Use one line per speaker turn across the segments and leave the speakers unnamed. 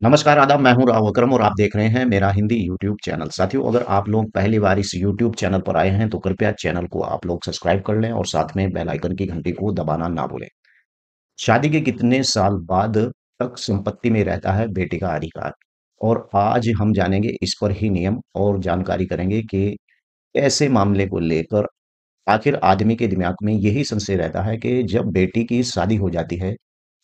नमस्कार, आदाब। मैं हूँ राव अकरम और आप देख रहे हैं मेरा हिंदी यूट्यूब चैनल। साथियों, अगर आप लोग पहली बार इस यूट्यूब चैनल पर आए हैं तो कृपया चैनल को आप लोग सब्सक्राइब कर लें और साथ में बेल आइकन की घंटी को दबाना ना भूलें। शादी के कितने साल बाद तक संपत्ति में रहता है बेटी का अधिकार? और आज हम जानेंगे इस पर ही नियम और जानकारी करेंगे कि ऐसे मामले को लेकर आखिर आदमी के दिमाग में यही संशय रहता है कि जब बेटी की शादी हो जाती है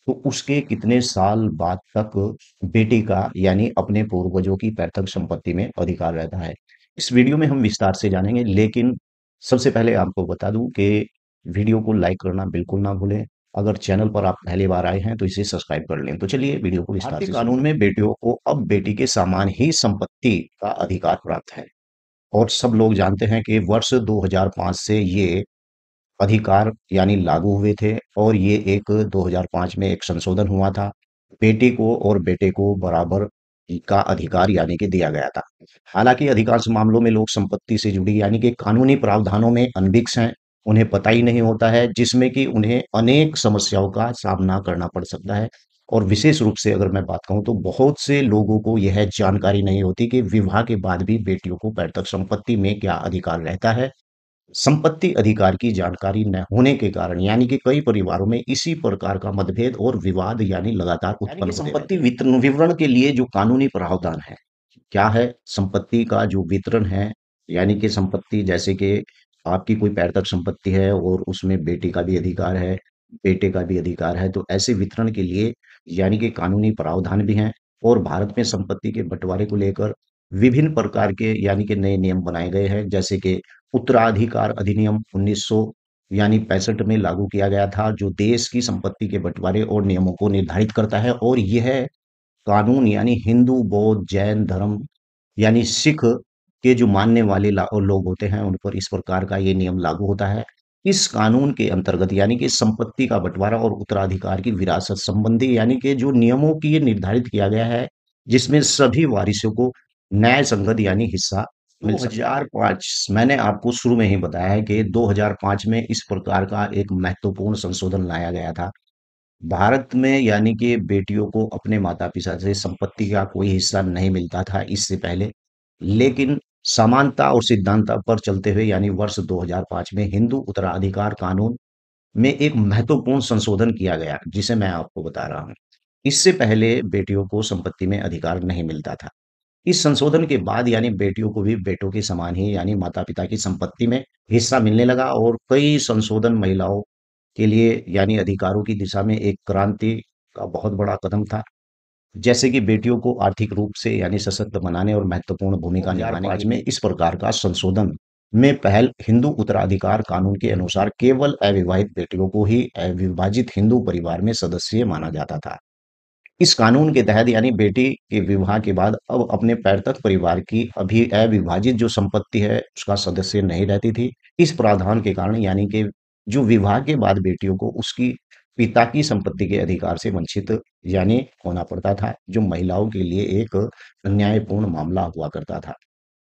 तो उसके कितने साल बाद तक बेटी का यानी अपने पूर्वजों की पैतृक संपत्ति में अधिकार रहता है। इस वीडियो में हम विस्तार से जानेंगे, लेकिन सबसे पहले आपको बता दूं कि वीडियो को लाइक करना बिल्कुल ना भूलें। अगर चैनल पर आप पहली बार आए हैं तो इसे सब्सक्राइब कर लें। तो चलिए वीडियो को विस्तार से कानून में बेटियों को अब बेटी के समान ही संपत्ति का अधिकार प्राप्त है और सब लोग जानते हैं कि वर्ष 2005 से ये अधिकार यानी लागू हुए थे और ये एक 2005 में एक संशोधन हुआ था। बेटी को और बेटे को बराबर का अधिकार यानी कि दिया गया था। हालांकि अधिकांश मामलों में लोग संपत्ति से जुड़ी यानी कि कानूनी प्रावधानों में अनभिज्ञ हैं। उन्हें पता ही नहीं होता है, जिसमें कि उन्हें अनेक समस्याओं का सामना करना पड़ सकता है। और विशेष रूप से अगर मैं बात कहूं तो बहुत से लोगों को यह जानकारी नहीं होती कि विवाह के बाद भी बेटियों को पैतृक संपत्ति में क्या अधिकार रहता है। संपत्ति अधिकार की जानकारी न होने के कारण यानी कि कई परिवारों में इसी प्रकार का मतभेद और विवाद यानी लगातार उत्पन्न होते संपत्ति वितरण विवरण के लिए जो कानूनी प्रावधान है, क्या है? संपत्ति का जो वितरण है, यानी कि संपत्ति जैसे कि आपकी कोई पैतृक संपत्ति है और उसमें बेटी का भी अधिकार है, बेटे का भी अधिकार है, तो ऐसे वितरण के लिए यानी कि कानूनी प्रावधान भी हैं। और भारत में संपत्ति के बंटवारे को लेकर विभिन्न प्रकार के यानी कि नए नियम बनाए गए हैं, जैसे कि उत्तराधिकार अधिनियम 1900 यानी 65 में लागू किया गया था, जो देश की संपत्ति के बंटवारे और नियमों को निर्धारित करता है। और यह कानून यानी हिंदू, बौद्ध, जैन धर्म यानी सिख के जो मानने वाले लोग होते हैं उन पर इस प्रकार का ये नियम लागू होता है। इस कानून के अंतर्गत यानी कि संपत्ति का बंटवारा और उत्तराधिकार की विरासत संबंधी यानी कि जो नियमों की ये निर्धारित किया गया है, जिसमें सभी वारिसों को न्याय संगत यानी हिस्सा मिल सकता है। 2005 मैंने आपको शुरू में ही बताया है कि 2005 में इस प्रकार का एक महत्वपूर्ण संशोधन लाया गया था। भारत में यानी कि बेटियों को अपने माता-पिता से संपत्ति का कोई हिस्सा नहीं मिलता था इससे पहले। लेकिन समानता और सिद्धांत पर चलते हुए यानी वर्ष 2005 में हिंदू उत्तराधिकार कानून में एक महत्वपूर्ण संशोधन किया गया, जिसे मैं आपको बता रहा हूँ। इससे पहले बेटियों को संपत्ति में अधिकार नहीं मिलता था। इस संशोधन के बाद यानी बेटियों को भी बेटों के समान ही यानी माता-पिता की संपत्ति में हिस्सा मिलने लगा और कई संशोधन महिलाओं के लिए यानी अधिकारों की दिशा में एक क्रांति का बहुत बड़ा कदम था। जैसे कि बेटियों को आर्थिक रूप से यानी सशक्त बनाने और महत्वपूर्ण भूमिका निभाने 2005 में इस प्रकार का संशोधन में पहल हिंदू उत्तराधिकार कानून के अनुसार केवल अविवाहित बेटियों को ही अविभाजित हिंदू परिवार में सदस्य माना जाता था। इस कानून के तहत यानी बेटी के विवाह के बाद अब अपने पैतृक परिवार की अभी अविभाजित जो संपत्ति है उसका सदस्य नहीं रहती थी। इस प्रावधान के कारण यानी कि जो विवाह के बाद बेटियों को उसकी पिता की संपत्ति के अधिकार से वंचित यानी होना पड़ता था, जो महिलाओं के लिए एक अन्यायपूर्ण मामला हुआ करता था।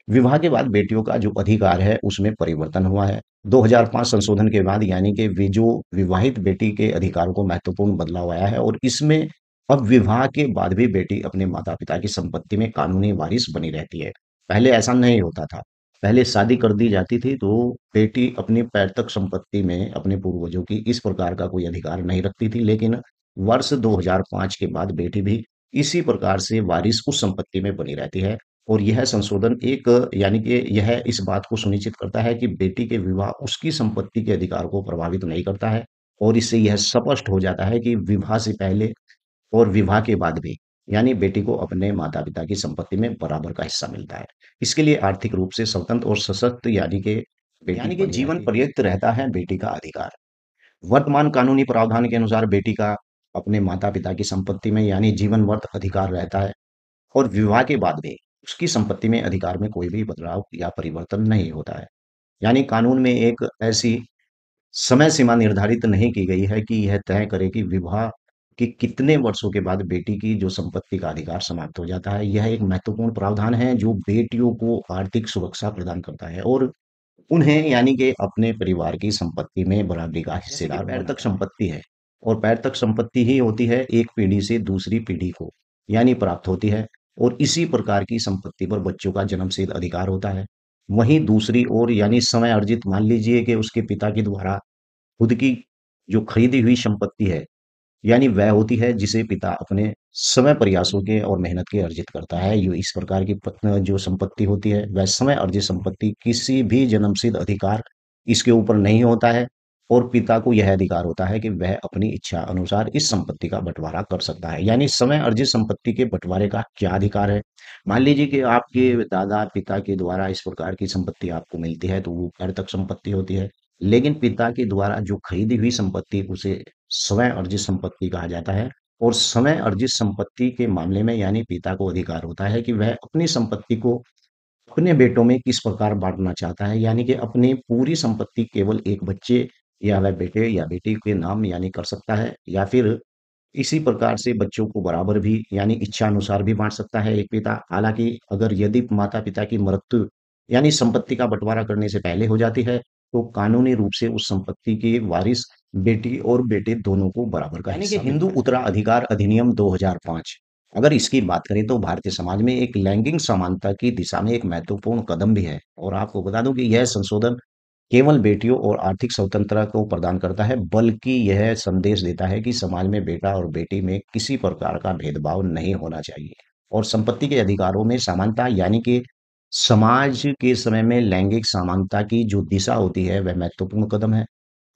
विवाह के बाद बेटियों का जो अधिकार है उसमें परिवर्तन हुआ है। 2005 संशोधन के बाद यानी कि जो विवाहित बेटी के अधिकारों को महत्वपूर्ण बदलाव आया है और इसमें अब विवाह के बाद भी बेटी अपने माता-पिता की संपत्ति में कानूनी वारिस बनी रहती है। पहले ऐसा नहीं होता था। पहले शादी कर दी जाती थी तो बेटी अपनी पैतृक संपत्ति में अपने पूर्वजों की इस प्रकार का कोई अधिकार नहीं रखती थी, लेकिन वर्ष 2005 के बाद बेटी भी इसी प्रकार से वारिस उस संपत्ति में बनी रहती है। और यह संशोधन एक यानी कि यह इस बात को सुनिश्चित करता है कि बेटी के विवाह उसकी संपत्ति के अधिकार को प्रभावित नहीं करता है और इससे यह स्पष्ट हो जाता है कि विवाह से पहले और विवाह के बाद भी यानी बेटी को अपने माता-पिता की संपत्ति में बराबर का हिस्सा मिलता है। इसके लिए आर्थिक रूप से स्वतंत्र और सशक्त यानी कि जीवन पर्यंत रहता है बेटी का अधिकार। वर्तमान कानूनी प्रावधान के अनुसार बेटी का अपने माता-पिता की संपत्ति में यानी जीवनभर अधिकार रहता है और विवाह के बाद भी उसकी संपत्ति में अधिकार में कोई भी बदलाव या परिवर्तन नहीं होता है। यानी कानून में एक ऐसी समय सीमा निर्धारित नहीं की गई है कि यह तय करे कि विवाह के कितने वर्षों के बाद बेटी की जो संपत्ति का अधिकार समाप्त हो जाता है। यह एक महत्वपूर्ण प्रावधान है जो बेटियों को आर्थिक सुरक्षा प्रदान करता है और उन्हें यानी कि अपने परिवार की संपत्ति में बराबरी का हिस्सेदार पैतृक संपत्ति है और पैतृक संपत्ति ही होती है एक पीढ़ी से दूसरी पीढ़ी को यानी प्राप्त होती है और इसी प्रकार की संपत्ति पर बच्चों का जन्मसिद्ध अधिकार होता है। वहीं दूसरी ओर यानी समय अर्जित, मान लीजिए कि उसके पिता के द्वारा खुद की जो खरीदी हुई संपत्ति है, यानी वह होती है जिसे पिता अपने समय प्रयासों के और मेहनत के अर्जित करता है। यो इस प्रकार की जो संपत्ति होती है वह समय अर्जित संपत्ति, किसी भी जन्मसिद्ध अधिकार इसके ऊपर नहीं होता है और पिता को यह अधिकार होता है कि वह अपनी इच्छा अनुसार इस संपत्ति का बंटवारा कर सकता है। यानी समय अर्जित संपत्ति के बंटवारे का क्या अधिकार है? मान लीजिए कि आपके दादा पिता के द्वारा इस प्रकार की संपत्ति आपको मिलती है तो वो घर तक संपत्ति होती है, लेकिन पिता के द्वारा जो खरीदी हुई संपत्ति उसे स्वयं अर्जित संपत्ति कहा जाता है। और समय अर्जित संपत्ति के मामले में यानी पिता को अधिकार होता है कि वह अपनी संपत्ति को अपने बेटों में किस प्रकार बांटना चाहता है, यानी कि अपनी पूरी संपत्ति केवल एक बच्चे या वह बेटे या बेटी के नाम यानी कर सकता है, या फिर इसी प्रकार से बच्चों को बराबर भी यानी इच्छा अनुसार भी बांट सकता है एक पिता। हालांकि अगर यदि माता पिता की मृत्यु यानी संपत्ति का बंटवारा करने से पहले हो जाती है तो कानूनी रूप से उस संपत्ति के वारिस बेटी और बेटे दोनों को बराबर का यानी कि हिस्सा हिंदू मिलता है। उत्तराधिकार अधिनियम 2005, अगर इसकी बात करें तो भारतीय समाज में एक लैंगिक समानता की दिशा में एक महत्वपूर्ण कदम भी है। और आपको बता दूं कि यह संशोधन केवल बेटियों और आर्थिक स्वतंत्रता को प्रदान करता है, बल्कि यह संदेश देता है कि समाज में बेटा और बेटी में किसी प्रकार का भेदभाव नहीं होना चाहिए। और संपत्ति के अधिकारों में समानता यानी कि समाज के समय में लैंगिक समानता की जो दिशा होती है वह महत्वपूर्ण कदम है।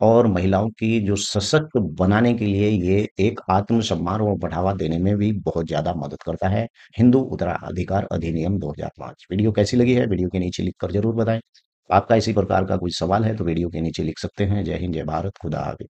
और महिलाओं की जो सशक्त बनाने के लिए ये एक आत्मसम्मान और बढ़ावा देने में भी बहुत ज्यादा मदद करता है। हिंदू उत्तराधिकार अधिनियम 2005। वीडियो कैसी लगी है वीडियो के नीचे लिखकर जरूर बताएं। आपका इसी प्रकार का कोई सवाल है तो वीडियो के नीचे लिख सकते हैं। जय हिंद, जय भारत, खुदा हाफिज।